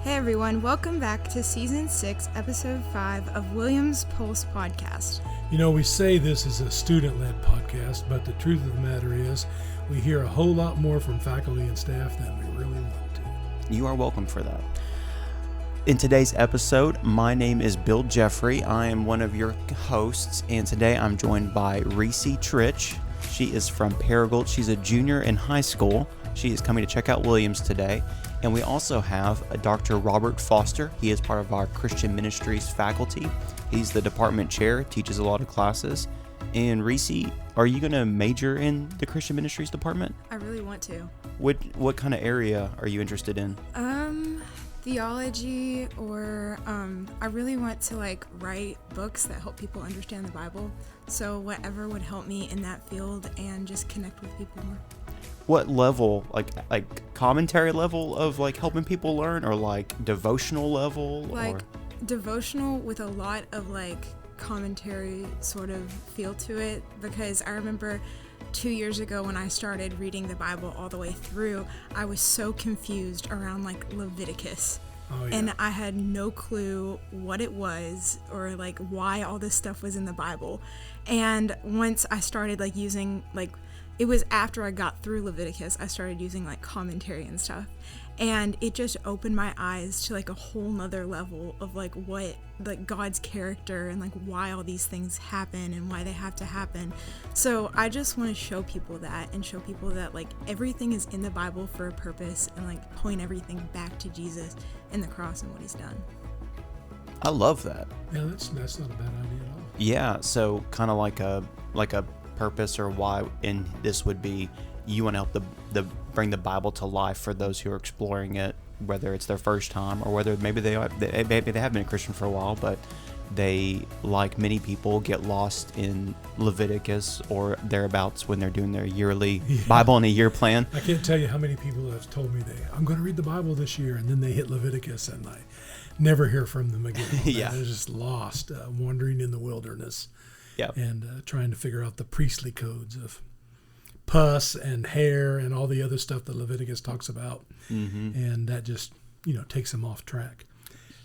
Hey everyone, welcome back to Season 6, Episode 5 of Williams Pulse Podcast. You know, we say this is a student-led podcast, but the truth of the matter is we hear a whole lot more from faculty and staff than we really want to. You are welcome for that. In today's episode, my name is Bill Jeffrey. I am one of your hosts, and today I'm joined by Reesie Tritch. She is from Paragould. She's a junior in high school. She is coming to check out Williams today. And we also have Dr. Robert Foster. He is part of our Christian Ministries faculty. He's the department chair, teaches a lot of classes. And Reesie, are you going to major in the Christian Ministries department? I really want to. What kind of area are you interested in? Theology, or I really want to write books that help people understand the Bible. So whatever would help me in that field and just connect with people more. What level, like commentary level of helping people learn, or devotional level? Devotional with a lot of commentary sort of feel to it, because I remember 2 years ago when I started reading the Bible all the way through, I was so confused around Leviticus. Oh, yeah. And I had no clue what it was or why all this stuff was in the Bible. And once I started using it was after I got through Leviticus, I started using commentary and stuff. And it just opened my eyes to a whole nother level of what God's character and why all these things happen and why they have to happen. So I just want to show people that, and show people that everything is in the Bible for a purpose, and point everything back to Jesus and the cross and what he's done. I love that. Yeah, that's not a bad idea at all. Yeah, so kind of like a purpose, or why in this would be you want to help bring the Bible to life for those who are exploring it, whether it's their first time or whether maybe they have been a Christian for a while, but they, like many people, get lost in Leviticus or thereabouts when they're doing their yearly Bible in a year plan. I can't tell you how many people have told me I'm going to read the Bible this year, and then they hit Leviticus and I never hear from them again. Yeah. They're just lost, wandering in the wilderness. Yeah. And trying to figure out the priestly codes of pus and hair and all the other stuff that Leviticus talks about. Mm-hmm. And that just, takes them off track.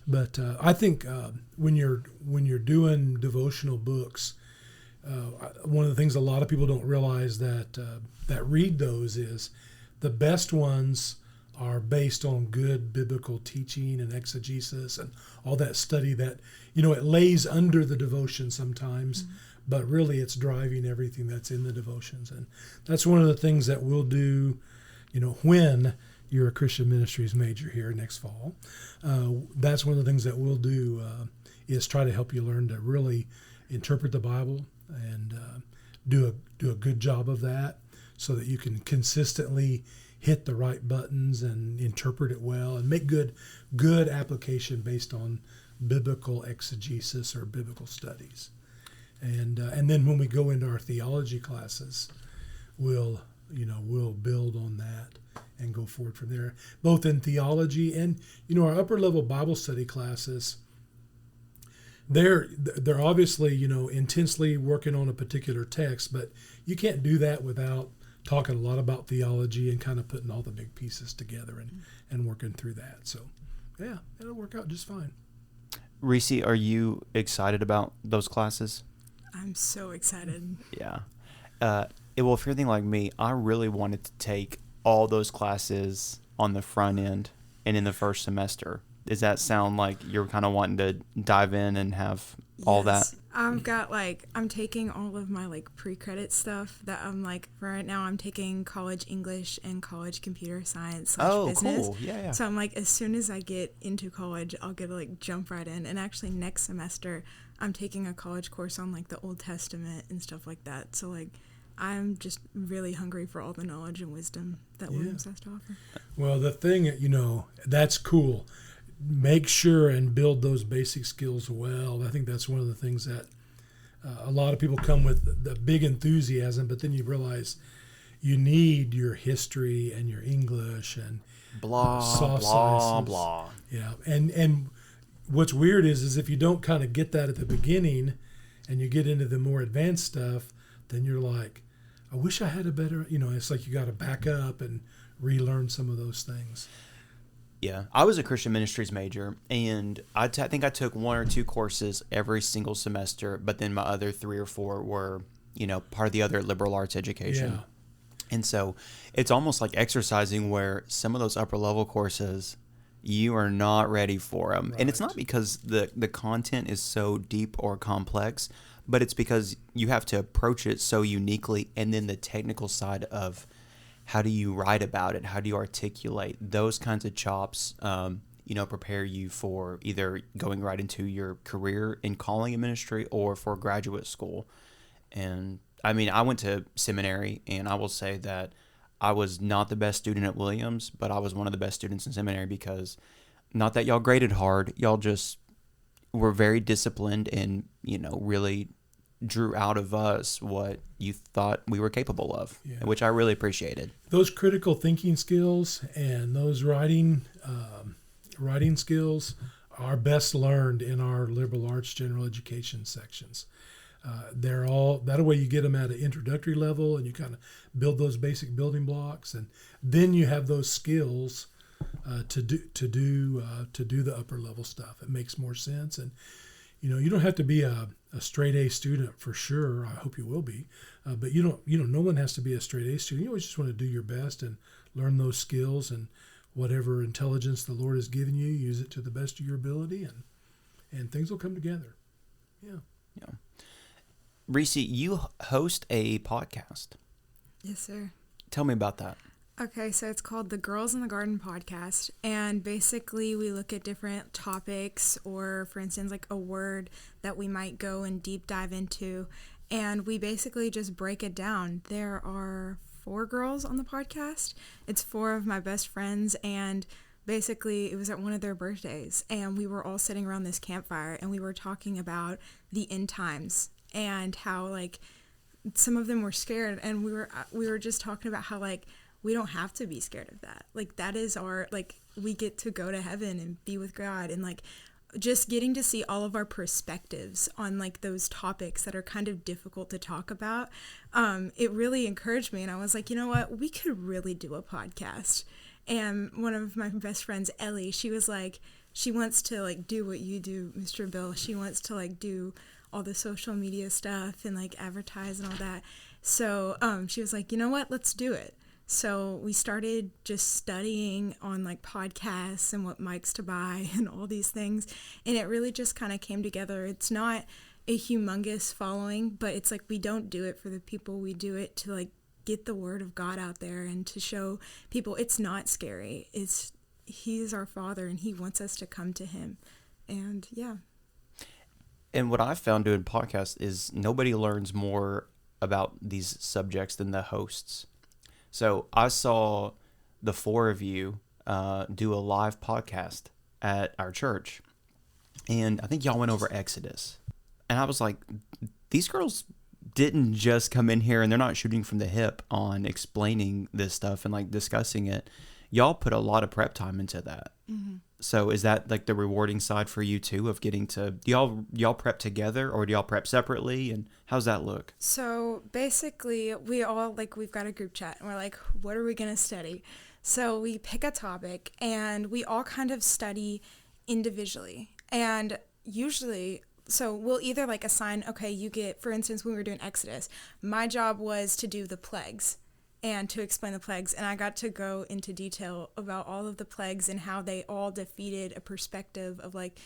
But I think when you're doing devotional books, one of the things a lot of people don't realize that read those is the best ones are based on good biblical teaching and exegesis and all that study that, it lays under the devotion sometimes, but really it's driving everything that's in the devotions. And that's one of the things that we'll do, when you're a Christian Ministries major here next fall. That's one of the things that we'll do is try to help you learn to really interpret the Bible and do a good job of that, so that you can consistently hit the right buttons and interpret it well and make good application based on biblical exegesis or biblical studies. And then when we go into our theology classes, we'll build on that and go forward from there, both in theology and our upper level Bible study classes. They're obviously intensely working on a particular text, but you can't do that without talking a lot about theology and kind of putting all the big pieces together and working through that. So, yeah, it'll work out just fine. Reesie, are you excited about those classes? I'm so excited. Yeah. Well, if you're anything like me, I really wanted to take all those classes on the front end and in the first semester. Does that sound like you're kind of wanting to dive in and have all that? I've got I'm taking all of my pre-credit stuff that I'm for right now. I'm taking college English and college computer science / business. Cool. Yeah. So I'm as soon as I get into college, I'll get to jump right in. And actually next semester, I'm taking a college course on the Old Testament and stuff like that. So I'm just really hungry for all the knowledge and wisdom that Williams has to offer. Well, the thing, that's cool. Make sure and build those basic skills well. I think that's one of the things that a lot of people come with the big enthusiasm, but then you realize you need your history and your English and soft sciences. Blah. Yeah, and what's weird is if you don't kind of get that at the beginning and you get into the more advanced stuff, then you're I wish I had a better, it's like you got to back up and relearn some of those things. Yeah, I was a Christian Ministries major, and I think I took 1 or 2 courses every single semester, but then my other 3 or 4 were, part of the other liberal arts education. Yeah. And so it's almost like exercising, where some of those upper level courses, you are not ready for them. Right. And it's not because the content is so deep or complex, but it's because you have to approach it so uniquely. And then the technical side of how do you write about it? How do you articulate those kinds of chops, prepare you for either going right into your career in calling in ministry or for graduate school. And I mean, I went to seminary, and I will say that I was not the best student at Williams, but I was one of the best students in seminary because not that y'all graded hard, y'all just were very disciplined and, really drew out of us what you thought we were capable of, which I really appreciated. Those critical thinking skills and those writing skills are best learned in our liberal arts general education sections. They're all that way. You get them at an introductory level, and you kind of build those basic building blocks, and then you have those skills to do the upper level stuff. It makes more sense, and you don't have to be a straight A student for sure. I hope you will be, but no one has to be a straight A student. You always just want to do your best and learn those skills, and whatever intelligence the Lord has given you, use it to the best of your ability, and things will come together. Yeah. Reesie, you host a podcast. Yes, sir. Tell me about that. Okay, so it's called the Girls in the Garden podcast, and basically we look at different topics, or for instance, like a word that we might go and deep dive into, and we basically just break it down. There are 4 girls on the podcast. It's 4 of my best friends, and basically it was at one of their birthdays, and we were all sitting around this campfire, and we were talking about the end times and how, like, some of them were scared, and we were just talking about how, like, we don't have to be scared of that. Like, that is our, like, we get to go to heaven and be with God, and, like, just getting to see all of our perspectives on, like, those topics that are kind of difficult to talk about. It really encouraged me, and I was like, you know what, we could really do a podcast. And one of my best friends, Ellie, she was like, she wants to, like, do what you do, Mr. Bill. She wants to, like, do all the social media stuff and, like, advertise and all that. So she was like, you know what, let's do it. So we started just studying on, like, podcasts and what mics to buy and all these things. And it really just kind of came together. It's not a humongous following, but it's like we don't do it for the people. We do it to, like, get the word of God out there and to show people it's not scary. He is our Father, and He wants us to come to Him. And yeah. And what I've found doing podcasts is nobody learns more about these subjects than the hosts. So I saw the 4 of you do a live podcast at our church, and I think y'all went over Exodus. And I was like, these girls didn't just come in here and they're not shooting from the hip on explaining this stuff and, like, discussing it. Y'all put a lot of prep time into that. Mm-hmm. So is that, like, the rewarding side for you too, of getting to, do y'all prep together, or do y'all prep separately, and how's that look? So basically we all, like, we've got a group chat, and we're like, what are we going to study? So we pick a topic, and we all kind of study individually. And usually, so we'll either, like, assign, okay, you get, for instance, when we were doing Exodus, my job was to do the plagues and to explain the plagues, and I got to go into detail about all of the plagues and how they all defeated a perspective of, like,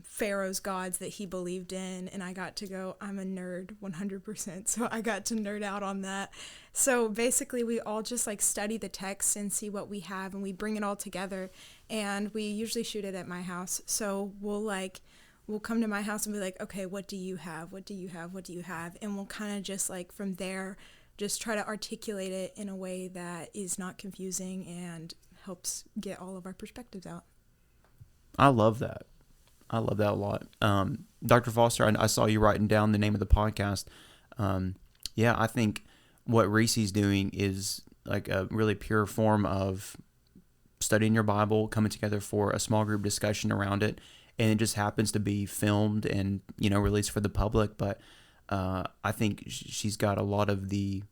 Pharaoh's gods that he believed in, and I got to go, I'm a nerd 100%, so I got to nerd out on that. So basically we all just, like, study the text and see what we have, and we bring it all together, and we usually shoot it at my house. So we'll come to my house and be like, okay, what do you have? What do you have? What do you have? And we'll kind of just, like, from there, just try to articulate it in a way that is not confusing and helps get all of our perspectives out. I love that. I love that a lot. Dr. Foster, I saw you writing down the name of the podcast. Yeah, I think what Reesie's doing is, like, a really pure form of studying your Bible, coming together for a small group discussion around it, and it just happens to be filmed and, released for the public. But I think she's got a lot of the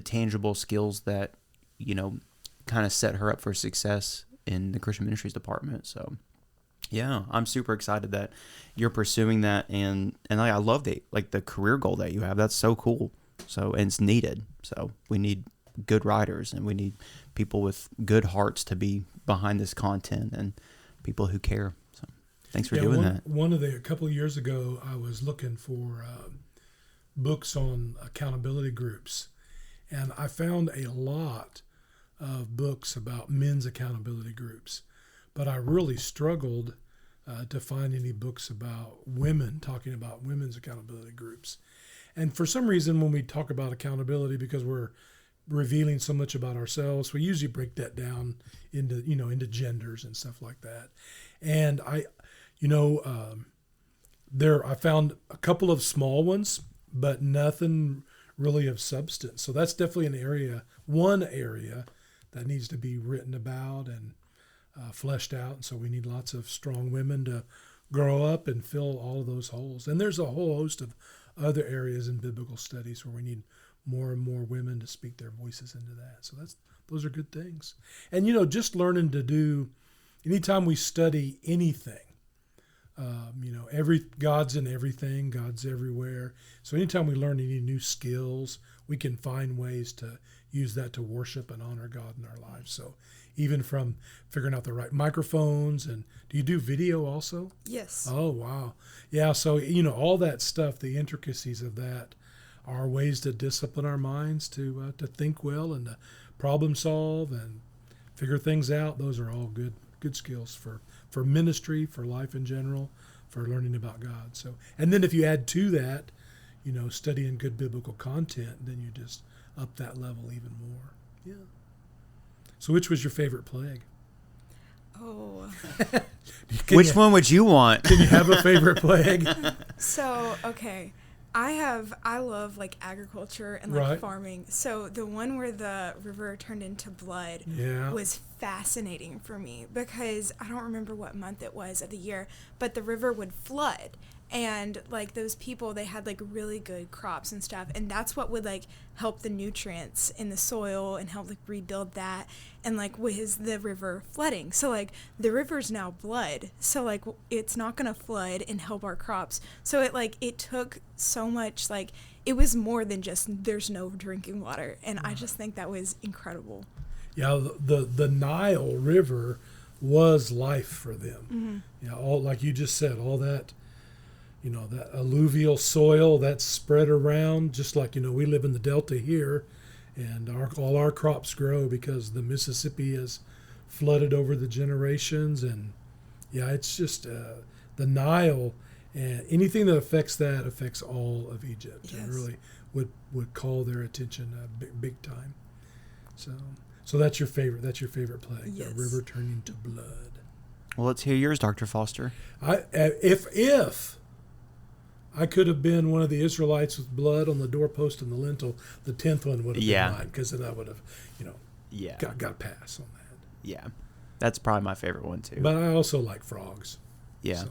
tangible skills that, kind of set her up for success in the Christian Ministries department. So yeah, I'm super excited that you're pursuing that, and I love the career goal that you have. That's so cool. So, and it's needed. So we need good writers, and we need people with good hearts to be behind this content, and people who care. So thanks for doing that. A couple of years ago, I was looking for books on accountability groups, and I found a lot of books about men's accountability groups, but I really struggled to find any books about women, talking about women's accountability groups. And for some reason, when we talk about accountability, because we're revealing so much about ourselves, we usually break that down into genders and stuff like that. And I found a couple of small ones, but nothing really of substance. So that's definitely one area that needs to be written about and fleshed out. And so we need lots of strong women to grow up and fill all of those holes. And there's a whole host of other areas in biblical studies where we need more and more women to speak their voices into that. So those are good things. And, just learning to do, anytime we study anything, God's in everything, God's everywhere. So anytime we learn any new skills, we can find ways to use that to worship and honor God in our lives. So even from figuring out the right microphones, and do you do video also? Yes. Oh, wow. Yeah, so, all that stuff, the intricacies of that are ways to discipline our minds to think well and to problem solve and figure things out. Those are all good skills for ministry, for life in general, for learning about God. So, and then if you add to that, studying good biblical content, then you just up that level even more. Yeah. So which was your favorite plague? Oh. Which one would you want? Can you have a favorite plague? So, okay. I love agriculture and farming. So the one where the river turned into blood was fascinating for me, because I don't remember what month it was of the year, but the river would flood. And those people, they had really good crops and stuff, and that's what would help the nutrients in the soil and help rebuild that. And with the river flooding, so the river's now blood, so it's not gonna flood and help our crops. So it took so much, it was more than just there's no drinking water, and I just think that was incredible. Yeah, the Nile River was life for them. Mm-hmm. Yeah, all like you just said, all that. That alluvial soil that's spread around, just like, we live in the Delta here, and all our crops grow because the Mississippi has flooded over the generations. And yeah, it's just the Nile, and anything that affects that affects all of Egypt. Yes. And really would call their attention big time. So that's your favorite plague, yes. The river turning to blood. Well, let's hear yours, Dr. Foster. If I could have been one of the Israelites with blood on the doorpost and the lintel, the 10th one would have been mine, because then I would have, got a pass on that. Yeah, that's probably my favorite one too. But I also like frogs. Yeah, so.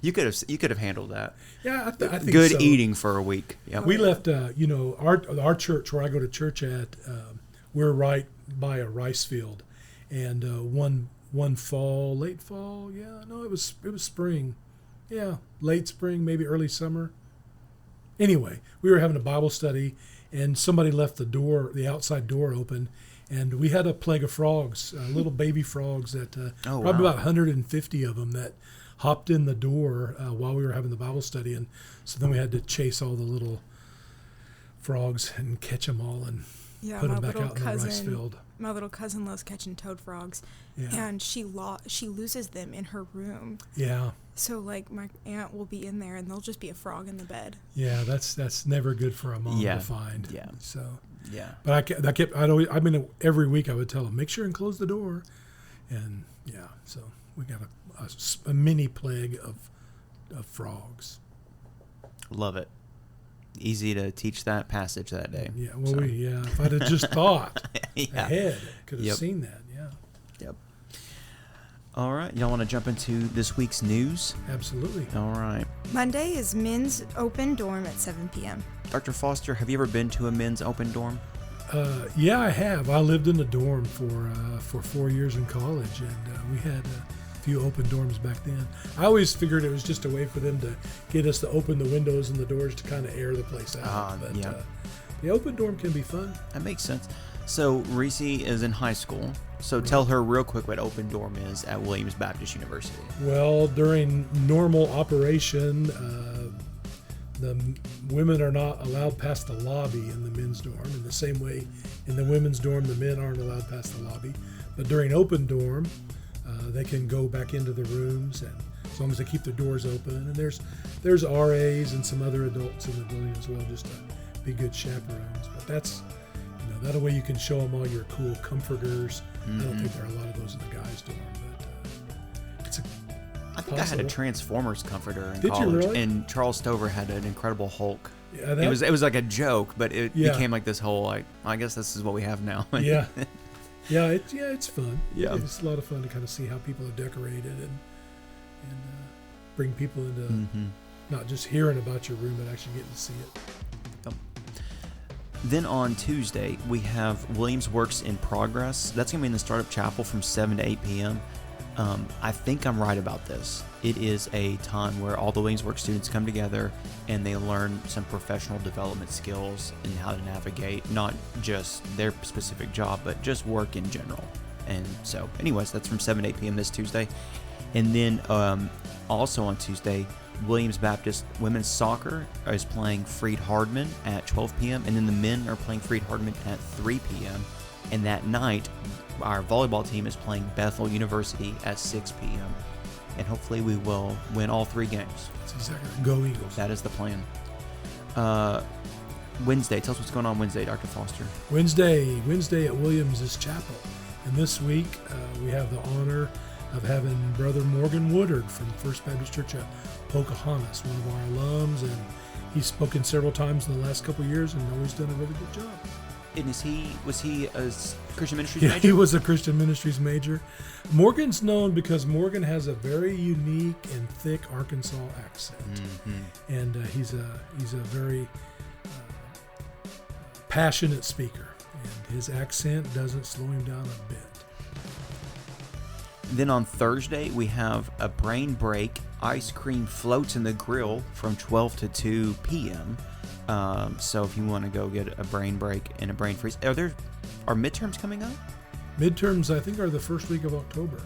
you could have handled that. Yeah, I think good so. Eating for a week. Yep. We left, our church where I go to church at, we're right by a rice field, and one fall, late fall, it was spring. Yeah, late spring, maybe early summer. Anyway, we were having a Bible study, and somebody left the outside door open, and we had a plague of frogs, little baby frogs that probably about 150 of them that hopped in the door while we were having the Bible study, and so then we had to chase all the little frogs and catch them all and put them back out in the rice field. My little cousin loves catching toad frogs, and she loses them in her room. Yeah. So my aunt will be in there, and there'll just be a frog in the bed. Yeah, that's never good for a mom to find. Yeah. So. Yeah. But every week I would tell them, make sure and close the door, and so we got a mini plague of frogs. Love it. Easy to teach that passage that day. Yeah, well, if I'd have just thought ahead, could have seen that. Yeah. Yep. All right, y'all want to jump into this week's news? Absolutely. All right. Monday is men's open dorm at 7 p.m. Dr. Foster, have you ever been to a men's open dorm? Yeah, I have. I lived in a dorm for 4 years in college, and we had a few open dorms back then. I always figured it was just a way for them to get us to open the windows and the doors to kind of air the place out. But the open dorm can be fun. That makes sense. So Reese is in high school. So tell her real quick what open dorm is at Williams Baptist University. Well, during normal operation, the women are not allowed past the lobby in the men's dorm. In the same way, in the women's dorm, the men aren't allowed past the lobby. But during open dorm, they can go back into the rooms, and as long as they keep the doors open. And there's RAs and some other adults in the building as well, just to be good chaperones. But that's, that way you can show them all your cool comforters. I don't think there are a lot of those in the guys' dorm, but it's a I think possible. I had a Transformers comforter in Did college, you really? And Charles Stover had an Incredible Hulk. Yeah, it was like a joke, but it became like this whole I guess this is what we have now. It's fun. Yeah, it's a lot of fun to kind of see how people are decorated and bring people into not just hearing about your room, but actually getting to see it. Then on Tuesday, we have Williams Works in Progress. That's going to be in the Startup Chapel from 7 to 8 p.m. I think I'm right about this. It is a time where all the Williams Works students come together and they learn some professional development skills and how to navigate not just their specific job, but just work in general. And so, anyways, that's from 7 to 8 p.m. this Tuesday. And then also on Tuesday, Williams Baptist Women's Soccer is playing Freed Hardman at 12 p.m. And then the men are playing Freed Hardman at 3 p.m. And that night, our volleyball team is playing Bethel University at 6 p.m. And hopefully we will win all 3 games. That's exactly right. Go Eagles. That is the plan. Wednesday. Tell us what's going on Wednesday, Dr. Foster. Wednesday at Williams' Chapel. And this week, we have the honor of having Brother Morgan Woodard from First Baptist Church at Pocahontas, one of our alums, and he's spoken several times in the last couple of years and always done a really good job. And was he a Christian Ministries major? Yeah, he was a Christian Ministries major. Morgan's known because Morgan has a very unique and thick Arkansas accent, and he's a very passionate speaker, and his accent doesn't slow him down a bit. Then on Thursday, we have a brain break. Ice cream floats in the grill from 12 to 2 p.m. So if you want to go get a brain break and a brain freeze. Are midterms coming up? Midterms, I think, are the first week of October.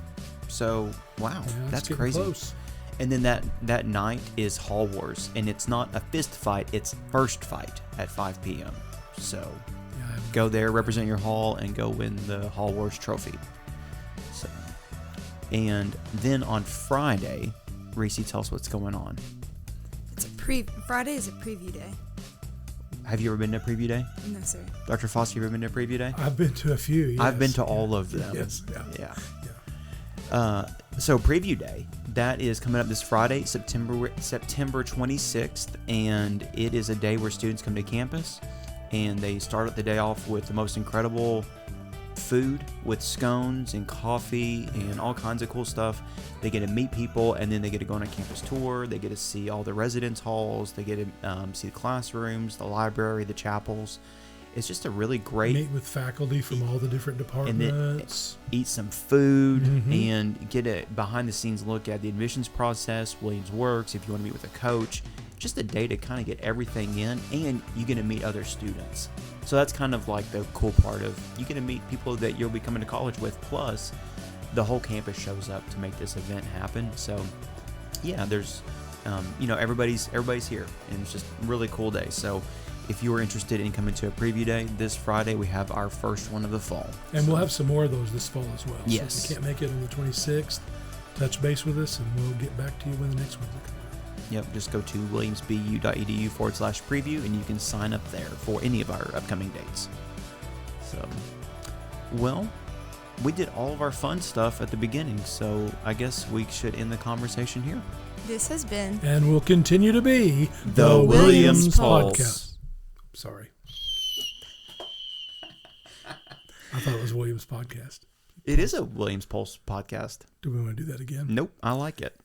So, wow, that's crazy. Close. And then that night is Hall Wars. And it's not a fist fight, it's first fight at 5 p.m. So go there, represent your hall, and go win the Hall Wars trophy. So, and then on Friday, Reese, tell us what's going on. Friday is a preview day. Have you ever been to a preview day? No, sir. Dr. Foster, you ever been to a preview day? I've been to a few, yes. I've been to all of them. Yes, yeah. So preview day, that is coming up this Friday, September 26th, and it is a day where students come to campus, and they start the day off with the most incredible food with scones and coffee and all kinds of cool stuff. They get to meet people, and then they get to go on a campus tour. They get to see all the residence halls. They get to see the classrooms, the library, the chapels. It's just a really great... Meet with faculty from all the different departments. And then eat some food and get a behind-the-scenes look at the admissions process, Williams Works, if you want to meet with a coach. Just a day to kind of get everything in, and you get to meet other students. So that's kind of like the cool part of you get to meet people that you'll be coming to college with, plus the whole campus shows up to make this event happen. So yeah, there's everybody's here, and it's just a really cool day. So if you are interested in coming to a preview day this Friday, we have our first one of the fall. And we'll have some more of those this fall as well. Yes. So if you can't make it on the 26th, touch base with us, and we'll get back to you when the next one's coming. Yep, just go to williamsbu.edu/preview, and you can sign up there for any of our upcoming dates. So, well, we did all of our fun stuff at the beginning, so I guess we should end the conversation here. This has been... And will continue to be... The Williams Pulse. Podcast. Sorry. I thought it was Williams Podcast. It is a Williams Pulse podcast. Do we want to do that again? Nope, I like it.